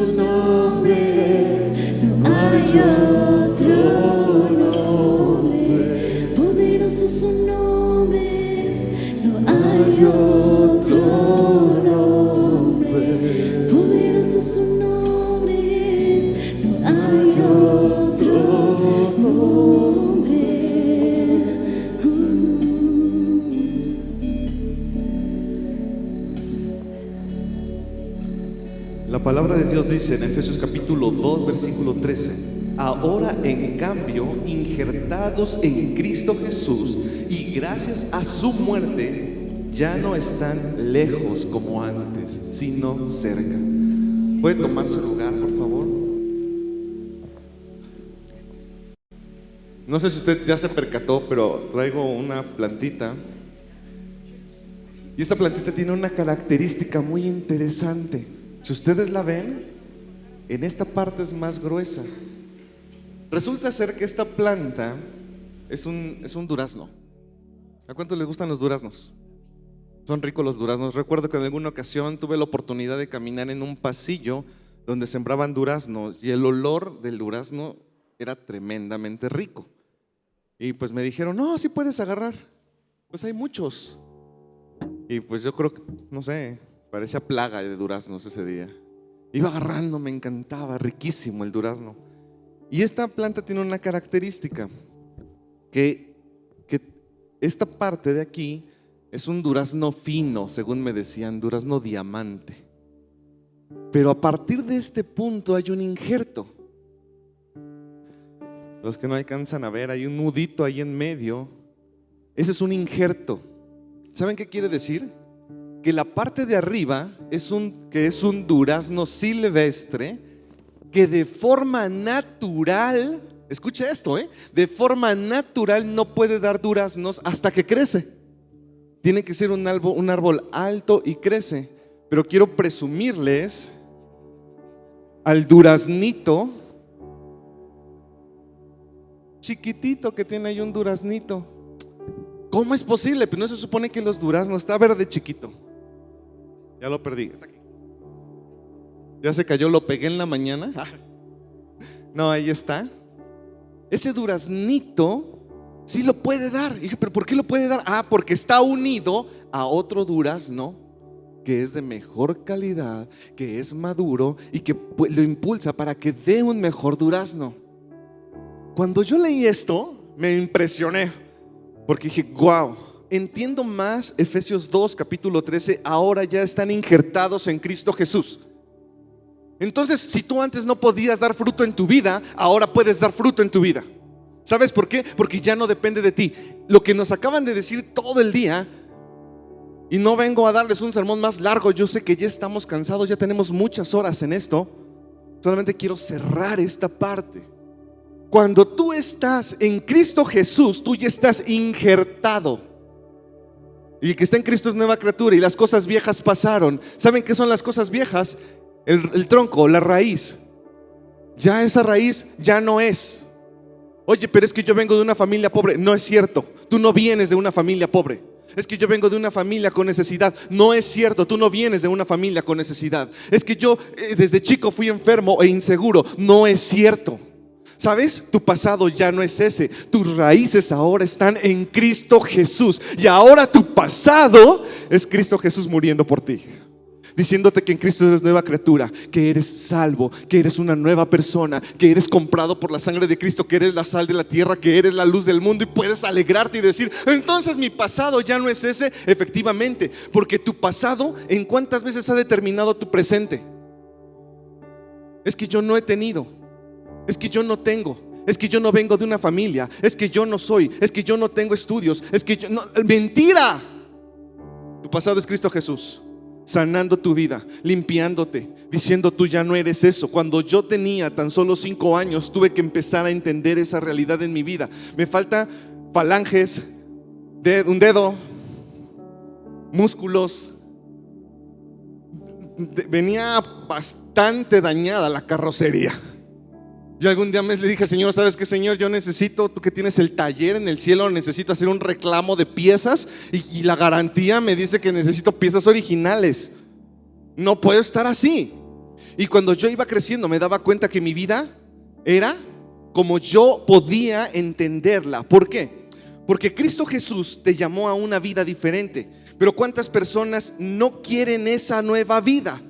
sus nombres, no hay otro nombre. Poderosos sus nombres, no hay otro nombre. Poderosos sus nombres, no hay otro nombre. La palabra de Dios dice en Efesios capítulo 2, versículo 13: ahora en cambio, injertados en Cristo Jesús, y gracias a su muerte, ya no están lejos como antes, sino cerca. ¿Puede tomar su lugar, por favor? No sé si usted ya se percató, pero traigo una plantita. Y esta plantita tiene una característica muy interesante. Si ustedes la ven, en esta parte es más gruesa. Resulta ser que esta planta es un durazno. ¿A cuántos les gustan los duraznos? Son ricos los duraznos. Recuerdo que en alguna ocasión tuve la oportunidad de caminar en un pasillo donde sembraban duraznos y el olor del durazno era tremendamente rico. Y pues me dijeron, no, sí puedes agarrar, pues hay muchos. Y pues yo creo que, no sé, parecía plaga de duraznos ese día. Iba agarrando, me encantaba, riquísimo el durazno. Y esta planta tiene una característica, que esta parte de aquí es un durazno fino, según me decían, durazno diamante. Pero a partir de este punto hay un injerto. Los que no alcanzan a ver, hay un nudito ahí en medio. Ese es un injerto. ¿Saben qué quiere decir? Que la parte de arriba es un durazno silvestre que de forma natural, escuche esto, de forma natural no puede dar duraznos hasta que crece. Tiene que ser un árbol alto y crece. Pero quiero presumirles al duraznito chiquitito que tiene ahí un duraznito. ¿Cómo es posible? Pues no se supone que los duraznos, está verde chiquito. Ya lo perdí. Ya se cayó, lo pegué en la mañana. No, ahí está. Ese duraznito sí lo puede dar. Y dije, ¿pero por qué lo puede dar? Porque está unido a otro durazno que es de mejor calidad, que es maduro y que lo impulsa para que dé un mejor durazno. Cuando yo leí esto, me impresioné, porque dije, wow, entiendo más Efesios 2, capítulo 13, ahora ya están injertados en Cristo Jesús. Entonces, si tú antes no podías dar fruto en tu vida, ahora puedes dar fruto en tu vida. ¿Sabes por qué? Porque ya no depende de ti. Lo que nos acaban de decir todo el día, y no vengo a darles un sermón más largo, yo sé que ya estamos cansados, ya tenemos muchas horas en esto. Solamente quiero cerrar esta parte. Cuando tú estás en Cristo Jesús, tú ya estás injertado. Y el que está en Cristo es nueva criatura, y las cosas viejas pasaron. ¿Saben qué son las cosas viejas? El tronco, la raíz. Ya esa raíz ya no es. Oye, pero es que yo vengo de una familia pobre. No es cierto, tú no vienes de una familia pobre. Es que yo vengo de una familia con necesidad. No es cierto, tú no vienes de una familia con necesidad. Es que yo desde chico fui enfermo e inseguro. No es cierto. ¿Sabes? Tu pasado ya no es ese. Tus raíces ahora están en Cristo Jesús. Y ahora tu pasado es Cristo Jesús muriendo por ti, diciéndote que en Cristo eres nueva criatura, que eres salvo, que eres una nueva persona, que eres comprado por la sangre de Cristo, que eres la sal de la tierra, que eres la luz del mundo. Y puedes alegrarte y decir, entonces mi pasado ya no es ese. Efectivamente, porque tu pasado, ¿en cuántas veces ha determinado tu presente? Es que yo no he tenido, es que yo no tengo, es que yo no vengo de una familia, es que yo no soy, es que yo no tengo estudios, es que yo no. Mentira. Tu pasado es Cristo Jesús, sanando tu vida, limpiándote, diciendo tú ya no eres eso. Cuando yo tenía tan solo 5 años, tuve que empezar a entender esa realidad en mi vida. Me falta falanges, un dedo, músculos. Venía bastante dañada la carrocería. Yo algún día le dije, Señor, ¿sabes qué, Señor? Yo necesito, tú que tienes el taller en el cielo, necesito hacer un reclamo de piezas y la garantía me dice que necesito piezas originales. No puedo estar así. Y cuando yo iba creciendo me daba cuenta que mi vida era como yo podía entenderla. ¿Por qué? Porque Cristo Jesús te llamó a una vida diferente. Pero ¿cuántas personas no quieren esa nueva vida?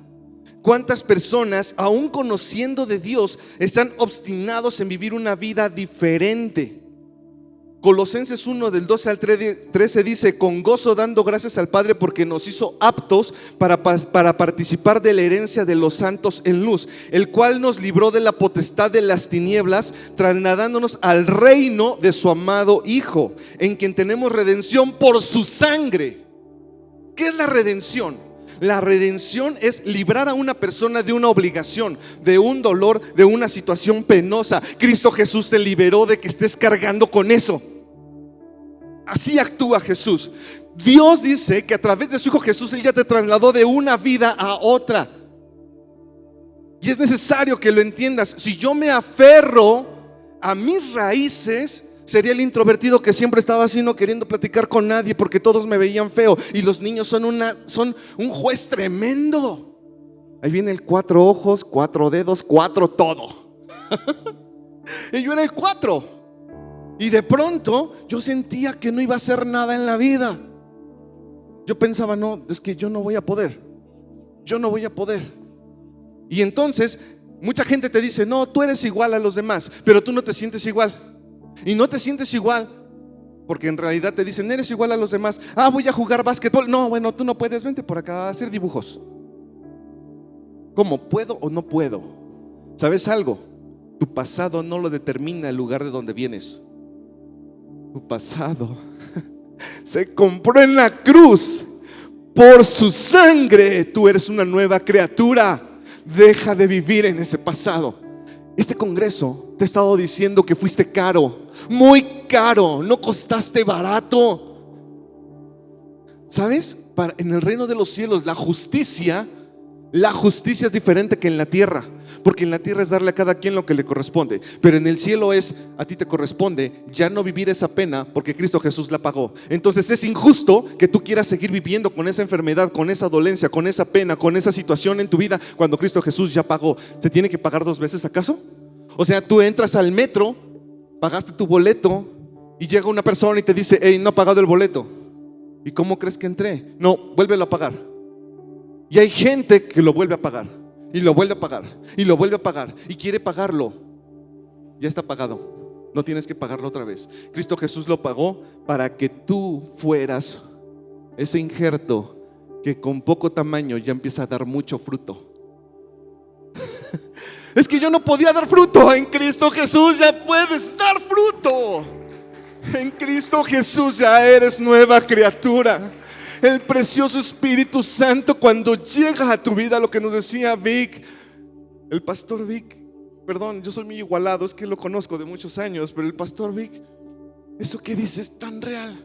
¿Cuántas personas, aún conociendo de Dios, están obstinados en vivir una vida diferente? Colosenses 1 del 12 al 13 dice: con gozo dando gracias al Padre porque nos hizo aptos para participar de la herencia de los santos en luz, el cual nos libró de la potestad de las tinieblas, trasladándonos al reino de su amado Hijo, en quien tenemos redención por su sangre. ¿Qué es la redención? La redención es librar a una persona de una obligación, de un dolor, de una situación penosa. Cristo Jesús te liberó de que estés cargando con eso. Así actúa Jesús. Dios dice que a través de su Hijo Jesús Él ya te trasladó de una vida a otra. Y es necesario que lo entiendas. Si yo me aferro a mis raíces, sería el introvertido que siempre estaba así, no queriendo platicar con nadie porque todos me veían feo. Y los niños son un juez tremendo. Ahí viene el 4 ojos, 4 dedos, 4 todo. Y yo era el 4. Y de pronto yo sentía que no iba a hacer nada en la vida. Yo pensaba, no, es que yo no voy a poder. Yo no voy a poder. Y entonces mucha gente te dice: no, tú eres igual a los demás, pero tú no te sientes igual. Y no te sientes igual porque en realidad te dicen: eres igual a los demás. Ah, voy a jugar básquetbol. No, bueno, tú no puedes, vente por acá a hacer dibujos. ¿Cómo? ¿Puedo o no puedo? ¿Sabes algo? Tu pasado no lo determina el lugar de donde vienes. Tu pasado se compró en la cruz. Por su sangre tú eres una nueva criatura. Deja de vivir en ese pasado. Este congreso te he estado diciendo que fuiste caro, muy caro, no costaste barato. ¿Sabes? En el reino de los cielos la justicia es diferente que en la tierra. Porque en la tierra es darle a cada quien lo que le corresponde, pero en el cielo es: a ti te corresponde ya no vivir esa pena porque Cristo Jesús la pagó. Entonces es injusto que tú quieras seguir viviendo con esa enfermedad, con esa dolencia, con esa pena, con esa situación en tu vida, cuando Cristo Jesús ya pagó. ¿Se tiene que pagar 2 veces acaso? O sea, tú entras al metro, pagaste tu boleto y llega una persona y te dice: hey, no ha pagado el boleto. ¿Y cómo crees que entré? No, vuélvelo a pagar. Y hay gente que lo vuelve a pagar y lo vuelve a pagar y lo vuelve a pagar y quiere pagarlo. Ya está pagado, no tienes que pagarlo otra vez. Cristo Jesús lo pagó para que tú fueras ese injerto que con poco tamaño ya empieza a dar mucho fruto. Es que yo no podía dar fruto. En Cristo Jesús ya puedes dar fruto. En Cristo Jesús ya eres nueva criatura. El precioso Espíritu Santo, cuando llega a tu vida, lo que nos decía Vic, el pastor Vic, perdón, yo soy muy igualado, es que lo conozco de muchos años, pero el pastor Vic, eso que dice es tan real.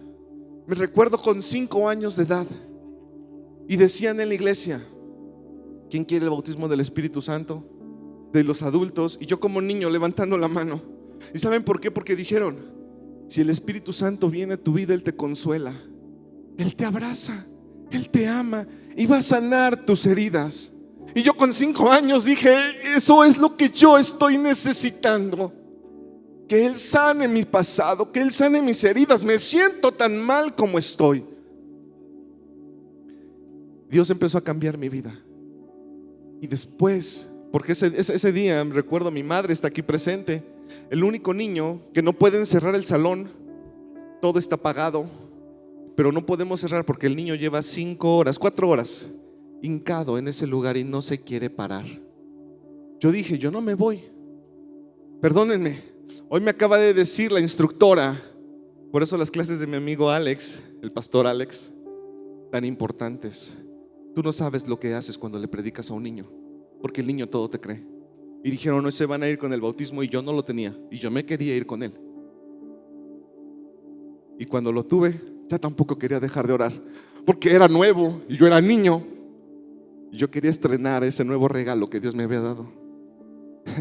Me recuerdo con 5 años de edad y decían en la iglesia: ¿quién quiere el bautismo del Espíritu Santo? De los adultos. Y yo como niño levantando la mano. ¿Y saben por qué? Porque dijeron: si el Espíritu Santo viene a tu vida, Él te consuela, Él te abraza, Él te ama y va a sanar tus heridas. Y yo con 5 años dije: eso es lo que yo estoy necesitando. Que Él sane mi pasado, que Él sane mis heridas. Me siento tan mal como estoy. Dios empezó a cambiar mi vida. Y después, porque ese día recuerdo, mi madre está aquí presente, el único niño que no puede encerrar el salón. Todo está apagado, pero no podemos cerrar porque el niño lleva 4 horas hincado en ese lugar y no se quiere parar. Yo dije: yo no me voy. Perdónenme, hoy me acaba de decir la instructora, por eso las clases de mi amigo Alex, el pastor Alex, tan importantes. Tú no sabes lo que haces cuando le predicas a un niño, porque el niño todo te cree. Y dijeron: no, se van a ir con el bautismo, y yo no lo tenía y yo me quería ir con él. Y cuando lo tuve, ya tampoco quería dejar de orar, porque era nuevo y yo era niño y yo quería estrenar ese nuevo regalo que Dios me había dado.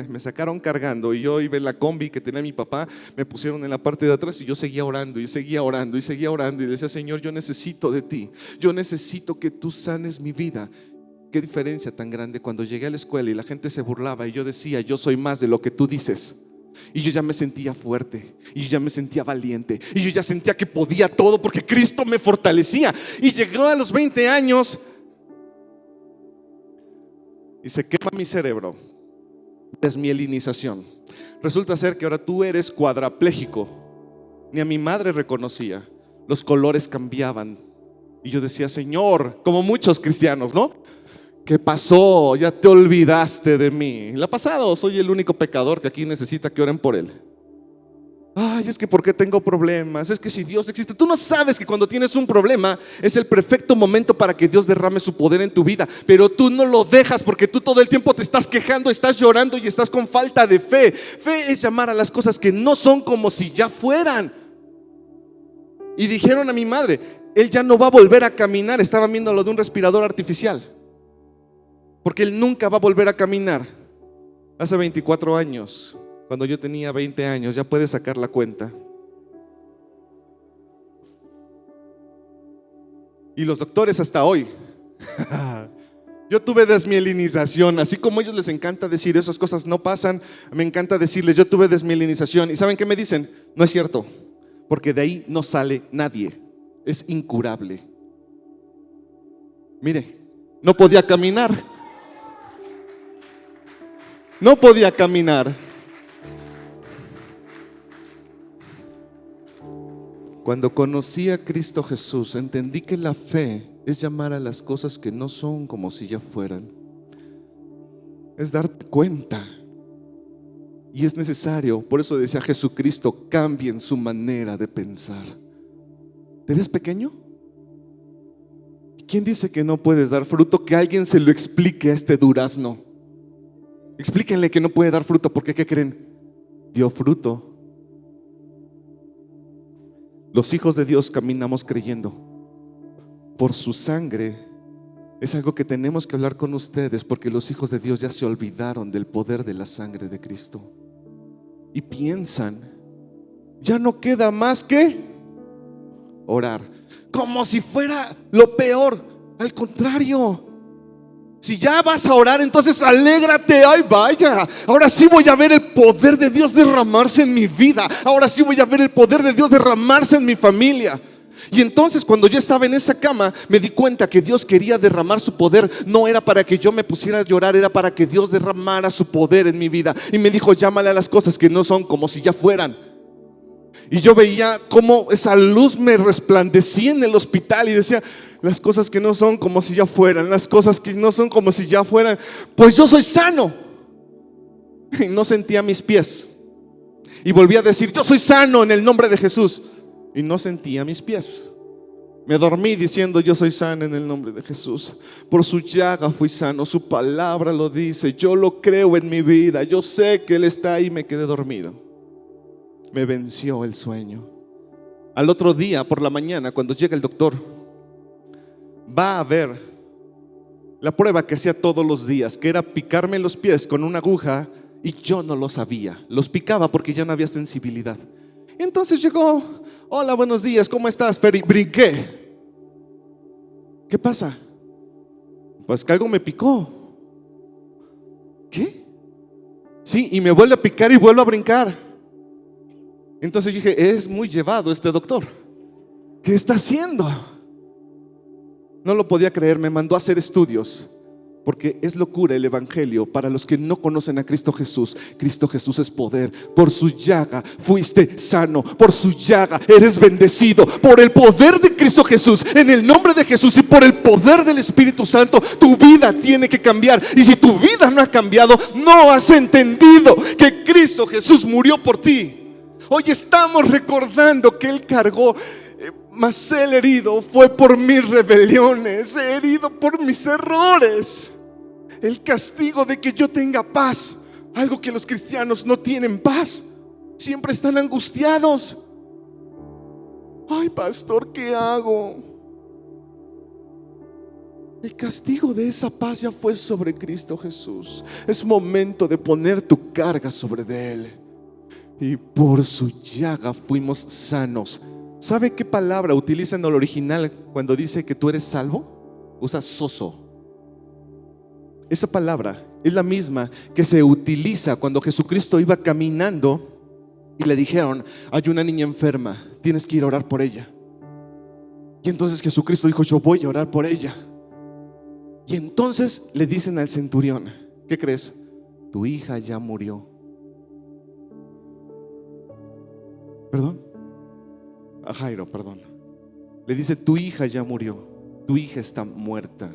Me sacaron cargando y yo iba en la combi que tenía mi papá, me pusieron en la parte de atrás y yo seguía orando y seguía orando y seguía orando y decía: Señor, yo necesito de ti, yo necesito que tú sanes mi vida. qué diferencia tan grande cuando llegué a la escuela y la gente se burlaba y yo decía, yo soy más de lo que tú dices. Y yo ya me sentía fuerte, y yo ya me sentía valiente, y yo ya sentía que podía todo porque Cristo me fortalecía. Y llegó a los 20 años y se quema mi cerebro. Desmielinización. Resulta ser que ahora tú eres cuadrapléjico. Ni a mi madre reconocía. Los colores cambiaban. Y yo decía, Señor, como muchos cristianos, ¿no? ¿Qué pasó? Ya te olvidaste de mí. ¿Le ha pasado? Soy el único pecador que aquí necesita que oren por él. Ay, es que ¿por qué tengo problemas? Es que si Dios existe, tú no sabes que cuando tienes un problema es el perfecto momento para que Dios derrame su poder en tu vida, pero tú no lo dejas porque tú todo el tiempo te estás quejando, estás llorando y estás con falta de fe. Fe es llamar a las cosas que no son como si ya fueran. Y dijeron a mi madre, él ya no va a volver a caminar. Estaban viendo lo de un respirador artificial, porque él nunca va a volver a caminar. Hace 24 años, cuando yo tenía 20 años, ya puedes sacar la cuenta. Y los doctores hasta hoy. Yo tuve desmielinización, así como a ellos les encanta decir esas cosas no pasan, me encanta decirles yo tuve desmielinización. ¿Y saben qué me dicen? No es cierto, porque de ahí no sale nadie, es incurable. Mire, no podía caminar. No podía caminar. Cuando conocí a Cristo Jesús, entendí que la fe es llamar a las cosas que no son como si ya fueran. Es darte cuenta. Y es necesario, por eso decía Jesucristo, cambien su manera de pensar. ¿Te ves pequeño? ¿Quién dice que no puedes dar fruto? Que alguien se lo explique a este durazno. Explíquenle que no puede dar fruto, porque ¿qué creen? Dio fruto. Los hijos de Dios caminamos creyendo. Por su sangre. Es algo que tenemos que hablar con ustedes, porque los hijos de Dios ya se olvidaron del poder de la sangre de Cristo. Y piensan, ya no queda más que orar, como si fuera lo peor. Al contrario, si ya vas a orar, entonces alégrate. Ay, vaya, ahora sí voy a ver el poder de Dios derramarse en mi vida. Ahora sí voy a ver el poder de Dios derramarse en mi familia. Y entonces cuando yo estaba en esa cama, me di cuenta que Dios quería derramar su poder. No era para que yo me pusiera a llorar, era para que Dios derramara su poder en mi vida. Y me dijo, llámale a las cosas que no son como si ya fueran. Y yo veía cómo esa luz me resplandecía en el hospital y decía, las cosas que no son como si ya fueran, las cosas que no son como si ya fueran, pues yo soy sano. Y no sentía mis pies. Y volví a decir, yo soy sano en el nombre de Jesús. Y no sentía mis pies. Me dormí diciendo, yo soy sano en el nombre de Jesús. Por su llaga fui sano, su palabra lo dice. Yo lo creo en mi vida, yo sé que Él está ahí. Me quedé dormido. Me venció el sueño. Al otro día por la mañana, cuando llega el doctor, va a ver la prueba que hacía todos los días, que era picarme los pies con una aguja. Y yo no lo sabía, los picaba porque ya no había sensibilidad. Entonces llegó, hola, buenos días, ¿cómo estás, Fer? Y brinqué. ¿Qué pasa? Pues que algo me picó. ¿Qué? Sí, y me vuelve a picar y vuelvo a brincar. Entonces yo dije, es muy llevado este doctor. ¿Qué está haciendo? No lo podía creer, me mandó a hacer estudios. Porque es locura el evangelio para los que no conocen a Cristo Jesús. Cristo Jesús es poder. Por su llaga fuiste sano. Por su llaga eres bendecido. Por el poder de Cristo Jesús, en el nombre de Jesús y por el poder del Espíritu Santo, tu vida tiene que cambiar. Y si tu vida no ha cambiado, no has entendido que Cristo Jesús murió por ti. Hoy estamos recordando que Él cargó, mas Él herido fue por mis rebeliones, herido por mis errores. El castigo de que yo tenga paz, algo que los cristianos no tienen paz, siempre están angustiados. Ay, pastor, ¿qué hago? El castigo de esa paz ya fue sobre Cristo Jesús. Es momento de poner tu carga sobre de Él. Y por su llaga fuimos sanos. ¿Sabe qué palabra utiliza en el original cuando dice que tú eres salvo? Usa sozo. esa palabra es la misma que se utiliza cuando Jesucristo iba caminando y le dijeron: hay una niña enferma, tienes que ir a orar por ella. Y entonces Jesucristo dijo: yo voy a orar por ella. Y entonces le dicen al centurión: ¿qué crees? Tu hija ya murió. ¿Perdón? A Jairo, perdón. Le dice: tu hija ya murió, tu hija está muerta.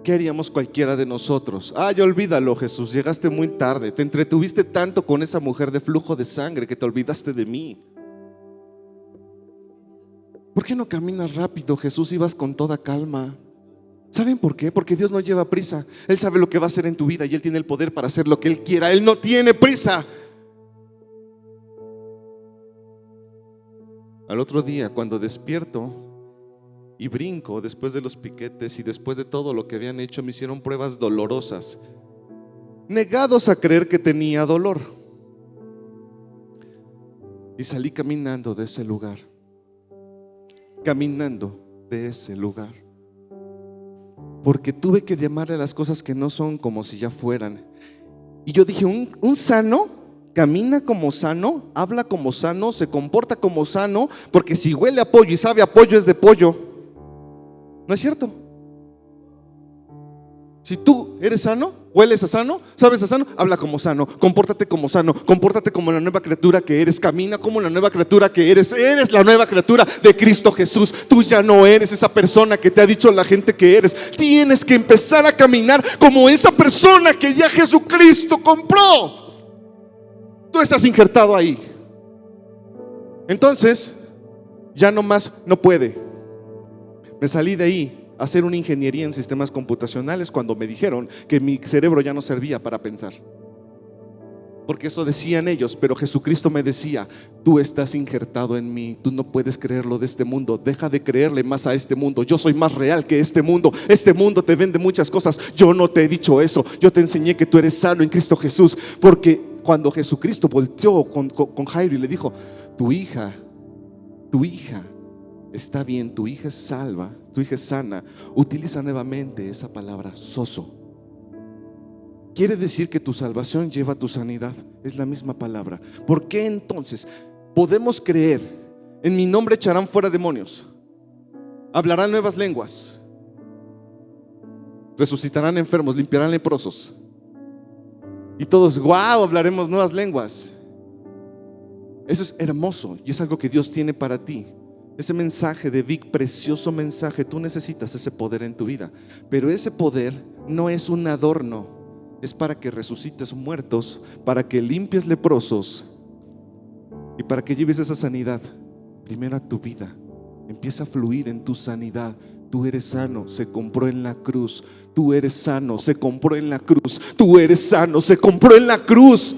¿Qué haríamos cualquiera de nosotros? Ay, olvídalo, Jesús, llegaste muy tarde. Te entretuviste tanto con esa mujer de flujo de sangre que te olvidaste de mí. ¿Por qué no caminas rápido, Jesús, y vas con toda calma? ¿Saben por qué? Porque Dios no lleva prisa. Él sabe lo que va a hacer en tu vida y Él tiene el poder para hacer lo que Él quiera. Él no tiene prisa. Al otro día, cuando despierto y brinco después de los piquetes y después de todo lo que habían hecho, me hicieron pruebas dolorosas, negados a creer que tenía dolor. Y salí caminando de ese lugar. Caminando de ese lugar. Porque tuve que llamarle a las cosas que no son como si ya fueran. Y yo dije: un sano camina como sano, habla como sano, se comporta como sano, porque si huele a pollo y sabe a pollo, es de pollo. ¿No es cierto? Si tú eres sano, hueles a sano, sabes a sano, habla como sano, compórtate como la nueva criatura que eres, camina como la nueva criatura que eres. Eres la nueva criatura de Cristo Jesús. Tú ya no eres esa persona que te ha dicho la gente que eres. Tienes que empezar a caminar como esa persona que ya Jesucristo compró. Tú estás injertado ahí. Entonces, ya no más no puede. Me salí de ahí a hacer una ingeniería en sistemas computacionales cuando me dijeron que mi cerebro ya no servía para pensar. Porque eso decían ellos, pero Jesucristo me decía: tú estás injertado en mí, tú no puedes creerlo de este mundo, deja de creerle más a este mundo. Yo soy más real que este mundo te vende muchas cosas, yo no te he dicho eso, yo te enseñé que tú eres sano en Cristo Jesús. Porque cuando Jesucristo volteó con Jairo y le dijo: tu hija está bien, tu hija es salva, tu hija es sana, utiliza nuevamente esa palabra sozo. Quiere decir que tu salvación lleva a tu sanidad. Es la misma palabra. ¿Por qué entonces podemos creer: en mi nombre echarán fuera demonios, hablarán nuevas lenguas, resucitarán enfermos, limpiarán leprosos? Y todos: wow, hablaremos nuevas lenguas. Eso es hermoso y es algo que Dios tiene para ti. Ese mensaje de Vic, precioso mensaje. Tú necesitas ese poder en tu vida, pero ese poder no es un adorno. Es para que resucites muertos, para que limpies leprosos y para que lleves esa sanidad primero a tu vida. Empieza a fluir en tu sanidad. Tú eres sano, se compró en la cruz. Tú eres sano, se compró en la cruz. Tú eres sano, se compró en la cruz.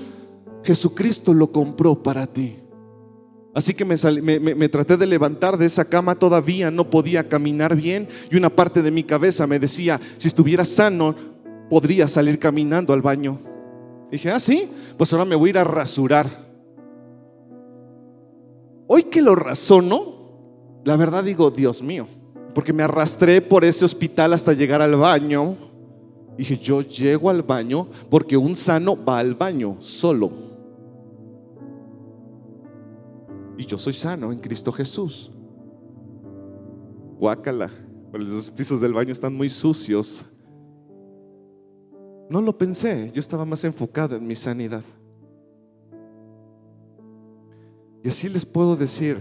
Jesucristo lo compró para ti. Así que me traté de levantar de esa cama. Todavía no podía caminar bien y una parte de mi cabeza me decía: si estuviera sano, podría salir caminando al baño. Dije: ah, sí, pues ahora me voy a ir a rasurar. Hoy que lo razono, la verdad digo: Dios mío, porque me arrastré por ese hospital hasta llegar al baño. Dije: yo llego al baño porque un sano va al baño solo. Y yo soy sano en Cristo Jesús. Guácala, los pisos del baño están muy sucios. No lo pensé, yo estaba más enfocado en mi sanidad. Y así les puedo decir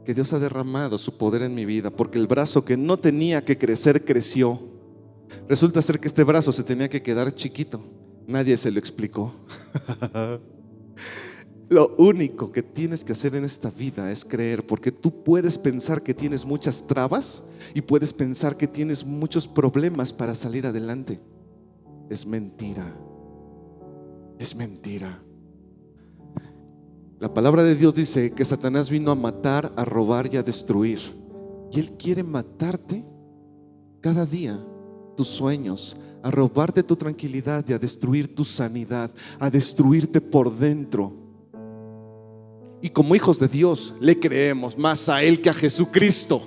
que Dios ha derramado su poder en mi vida, porque el brazo que no tenía que crecer, creció. Resulta ser que este brazo se tenía que quedar chiquito. Nadie se lo explicó. Lo único que tienes que hacer en esta vida es creer, porque tú puedes pensar que tienes muchas trabas y puedes pensar que tienes muchos problemas para salir adelante. Es mentira. Es mentira. La palabra de Dios dice que Satanás vino a matar, a robar y a destruir. Y él quiere matarte cada día, tus sueños, a robarte tu tranquilidad y a destruir tu sanidad, a destruirte por dentro. Y como hijos de Dios le creemos más a Él que a Jesucristo.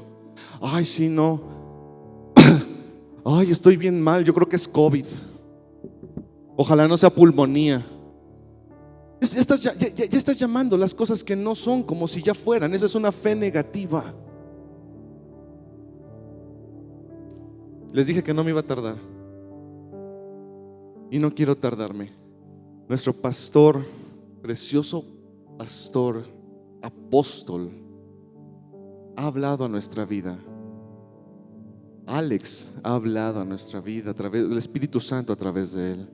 Ay, si no. Ay, estoy bien mal, yo creo que es COVID. Ojalá no sea pulmonía. Ya estás llamando las cosas que no son como si ya fueran. Esa es una fe negativa. Les dije que no me iba a tardar. Y no quiero tardarme. Nuestro pastor, precioso pastor, apóstol, ha hablado a nuestra vida. Alex ha hablado a nuestra vida a través del Espíritu Santo, a través de él.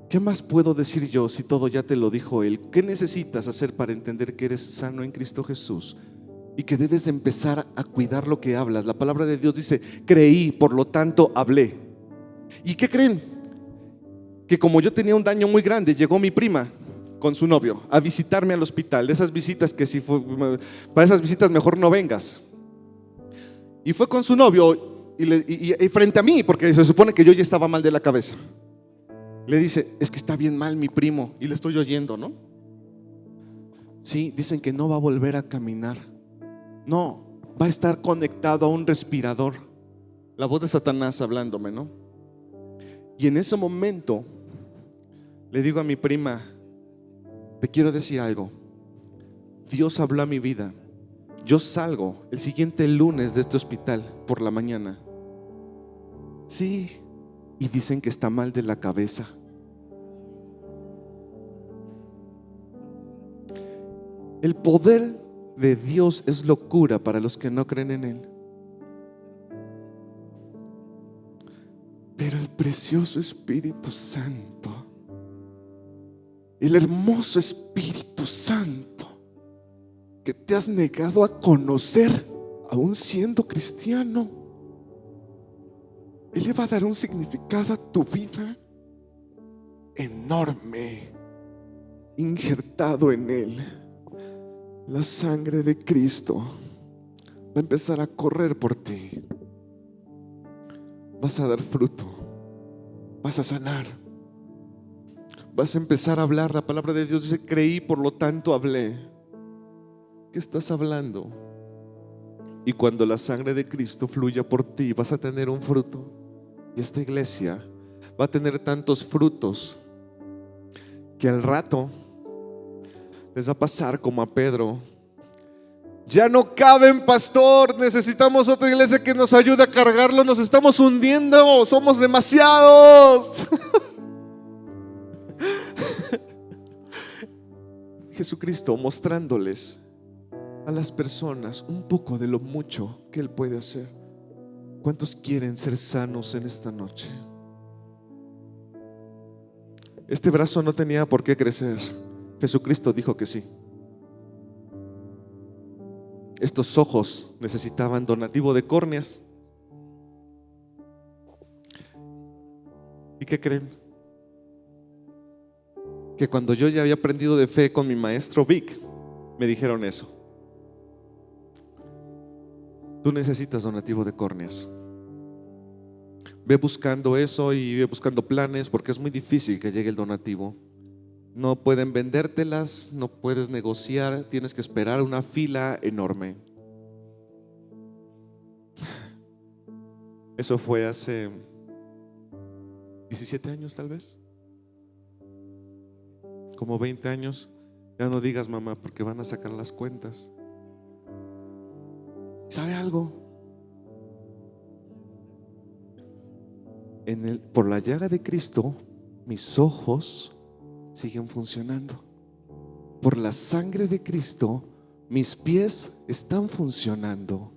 ¿Qué más puedo decir yo si todo ya te lo dijo él? ¿Qué necesitas hacer para entender que eres sano en Cristo Jesús y que debes de empezar a cuidar lo que hablas? La palabra de Dios dice: creí, por lo tanto hablé. ¿Y qué creen? Que como yo tenía un daño muy grande, llegó mi prima con su novio a visitarme al hospital. De esas visitas que si fue, para esas visitas mejor no vengas. Y fue con su novio y frente a mí, porque se supone que yo ya estaba mal de la cabeza. Le dice: es que está bien mal mi primo. Y le estoy oyendo, ¿no? Sí, dicen que no va a volver a caminar. No, va a estar conectado a un respirador. La voz de Satanás hablándome, ¿no? Y en ese momento le digo a mi prima: te quiero decir algo. Dios habló a mi vida. Yo salgo el siguiente lunes de este hospital por la mañana. Sí, y dicen que está mal de la cabeza. El poder de Dios es locura para los que no creen en Él. Pero el precioso Espíritu Santo, el hermoso Espíritu Santo que te has negado a conocer aún siendo cristiano, Él le va a dar un significado a tu vida enorme, injertado en Él. La sangre de Cristo va a empezar a correr por ti. Vas a dar fruto, vas a sanar, vas a empezar a hablar. La palabra de Dios dice: creí, por lo tanto hablé. ¿Qué estás hablando? Y cuando la sangre de Cristo fluya por ti, vas a tener un fruto. Y esta iglesia va a tener tantos frutos que al rato les va a pasar como a Pedro: ya no caben, pastor, necesitamos otra iglesia que nos ayude a cargarlo, nos estamos hundiendo, somos demasiados. Jesucristo mostrándoles a las personas un poco de lo mucho que Él puede hacer. ¿Cuántos quieren ser sanos en esta noche? Este brazo no tenía por qué crecer. Jesucristo dijo que sí. Estos ojos necesitaban donativo de córneas. ¿Y qué creen? Que cuando yo ya había aprendido de fe con mi maestro Vic, me dijeron eso: tú necesitas donativo de córneas. Ve buscando eso y ve buscando planes, porque es muy difícil que llegue el donativo. No pueden vendértelas, no puedes negociar, tienes que esperar una fila enorme. Eso fue hace 17 años tal vez, como 20 años. Ya no digas, mamá, porque van a sacar las cuentas. ¿Sabe algo? Por la llaga de Cristo, mis ojos siguen funcionando. Por la sangre de Cristo, mis pies están funcionando.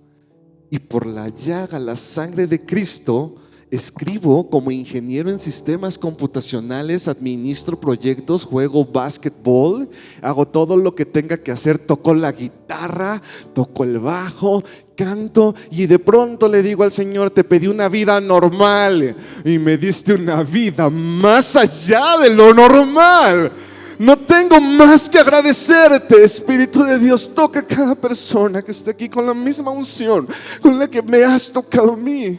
Y por la llaga, la sangre de Cristo, escribo como ingeniero en sistemas computacionales, administro proyectos, juego básquetbol, hago todo lo que tenga que hacer, toco la guitarra, toco el bajo, canto, y de pronto le digo al Señor: te pedí una vida normal y me diste una vida más allá de lo normal. No tengo más que agradecerte. Espíritu de Dios, toca a cada persona que esté aquí con la misma unción con la que me has tocado a mí.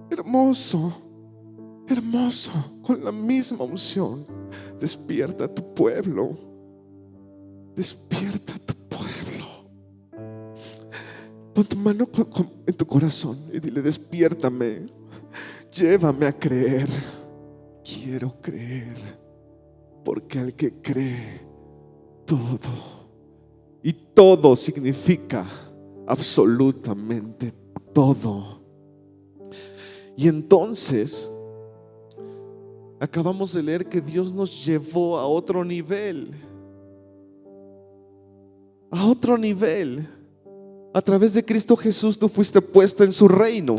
Hermoso, hermoso, con la misma unción. Despierta a tu pueblo. Despierta a tu pueblo. Pon tu mano en tu corazón y dile: despiértame, llévame a creer. Quiero creer, porque al que cree, todo, y todo significa absolutamente todo. Y entonces acabamos de leer que Dios nos llevó a otro nivel. A otro nivel. A través de Cristo Jesús tú fuiste puesto en su reino.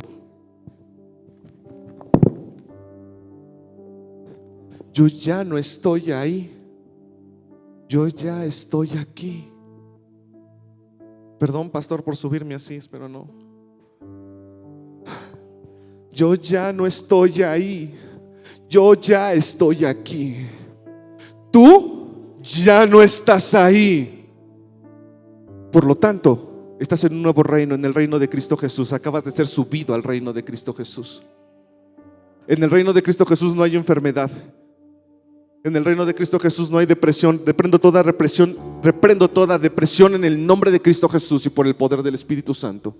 Yo ya no estoy ahí. Yo ya estoy aquí. Perdón, pastor, por subirme así, pero no. Yo ya no estoy ahí. Yo ya estoy aquí. Tú ya no estás ahí. Por lo tanto, estás en un nuevo reino, en el reino de Cristo Jesús. Acabas de ser subido al reino de Cristo Jesús. En el reino de Cristo Jesús no hay enfermedad. En el reino de Cristo Jesús no hay depresión. Reprendo toda depresión en el nombre de Cristo Jesús y por el poder del Espíritu Santo.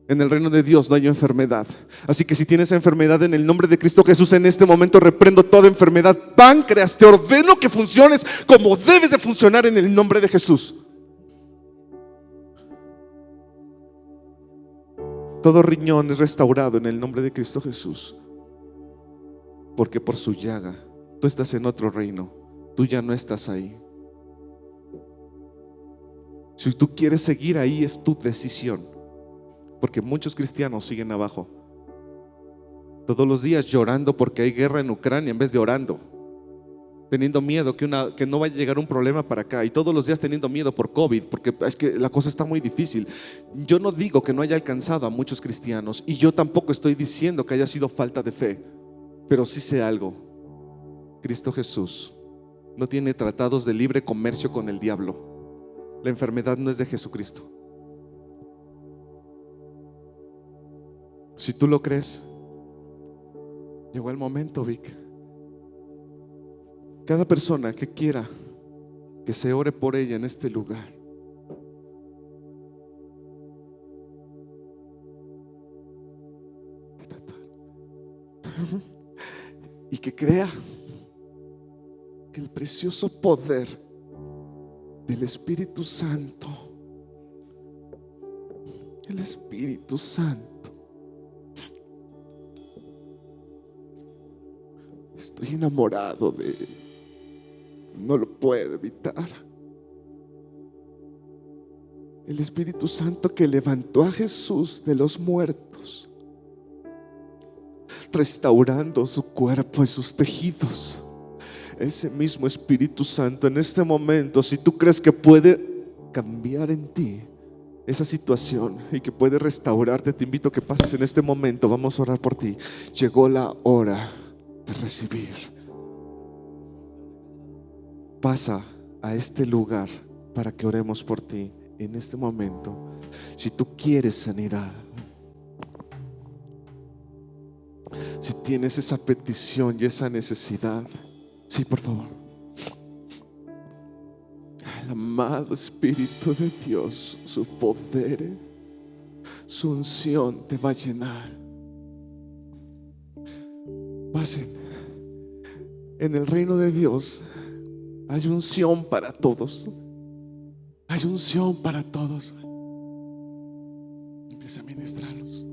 En el reino de Dios no hay enfermedad. Así que si tienes enfermedad, en el nombre de Cristo Jesús, en este momento reprendo toda enfermedad. Páncreas, te ordeno que funciones como debes de funcionar en el nombre de Jesús. Todo riñón es restaurado en el nombre de Cristo Jesús. Porque por su llaga tú estás en otro reino. Tú ya no estás ahí. Si tú quieres seguir ahí, es tu decisión. Porque muchos cristianos siguen abajo, todos los días llorando porque hay guerra en Ucrania en vez de orando, teniendo miedo que no vaya a llegar un problema para acá, y todos los días teniendo miedo por COVID, porque es que la cosa está muy difícil. Yo no digo que no haya alcanzado a muchos cristianos, y yo tampoco estoy diciendo que haya sido falta de fe, pero sí sé algo: Cristo Jesús no tiene tratados de libre comercio con el diablo. La enfermedad no es de Jesucristo. Si tú lo crees, llegó el momento, Vic. Cada persona que quiera que se ore por ella en este lugar, y que crea que el precioso poder del Espíritu Santo, el Espíritu Santo, estoy enamorado de él, no lo puedo evitar. El Espíritu Santo que levantó a Jesús de los muertos, restaurando su cuerpo y sus tejidos. Ese mismo Espíritu Santo en este momento, si tú crees que puede cambiar en ti esa situación y que puede restaurarte, te invito a que pases en este momento. Vamos a orar por ti. Llegó la hora de recibir. Pasa a este lugar para que oremos por ti en este momento. Si tú quieres sanidad, si tienes esa petición y esa necesidad, sí, por favor. El amado Espíritu de Dios, su poder, su unción te va a llenar. Pasen. En el reino de Dios hay unción para todos. Hay unción para todos. Empieza a ministrarlos.